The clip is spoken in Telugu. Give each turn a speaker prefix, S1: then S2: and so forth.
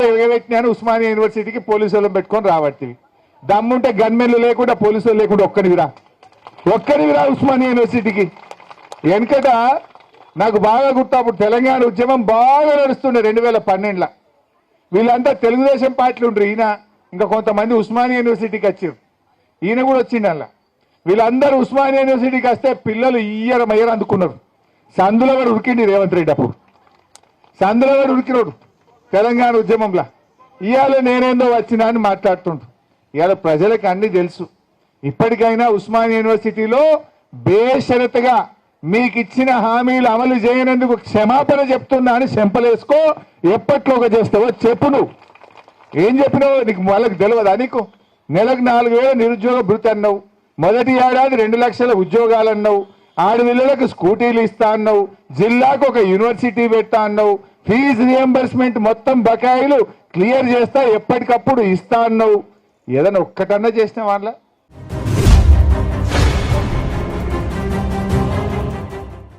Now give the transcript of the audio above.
S1: ఎగబెట్టినాను ఉస్మానియా యూనివర్సిటీకి పోలీసు వాళ్ళని పెట్టుకొని రాబట్టి దమ్ముంటే గన్మెన్లు లేకుండా పోలీసులు లేకుండా ఒక్కడివిరా ఉస్మానియా యూనివర్సిటీకి. వెనకట నాకు బాగా గుర్తు, అప్పుడు తెలంగాణ ఉద్యమం బాగా నడుస్తుండే 2012లో. వీళ్ళంతా తెలుగుదేశం పార్టీలు ఉండ్రు. ఈయన ఇంకా కొంతమంది ఉస్మానియా యూనివర్సిటీకి వచ్చారు. ఈయన కూడా వచ్చిండు అలా. వీళ్ళందరూ ఉస్మానియా యూనివర్సిటీకి వస్తే పిల్లలు మయ్యర అందుకున్నారు. సందులో కూడా ఉరికిండి రేవంత్ రెడ్డి. అప్పుడు సందులో కూడా ఉరికినోడు తెలంగాణ ఉద్యమంలో. ఇవాళ నేనేందో వచ్చినా అని మాట్లాడుతుండ్రు. ఇవాళ ప్రజలకు అన్ని తెలుసు. ఇప్పటికైనా ఉస్మానియా యూనివర్సిటీలో బేషరతుగా మీకు ఇచ్చిన హామీలు అమలు చేయనందుకు క్షమాపణ చెప్తున్నా అని చెంపలేసుకో. ఎప్పట్లోగా చేస్తావో చెప్పు. నువ్వు ఏం చెప్పినావు నీకు వాళ్ళకి తెలియదా? నీకు నెలకు 4,000 నిరుద్యోగ భృతి అన్నావు. మొదటి ఏడాది 2 లక్షల ఉద్యోగాలు అన్నావు. ఆడపిల్లలకు స్కూటీలు ఇస్తా అన్నావు. జిల్లాకు ఒక యూనివర్సిటీ పెట్టా అన్నావు. ఫీజు రియంబర్స్మెంట్ మొత్తం బకాయిలు క్లియర్ చేస్తా, ఎప్పటికప్పుడు ఇస్తా అన్నావు. ఏదైనా ఒక్కటన్నా చేసిన వాళ్ళ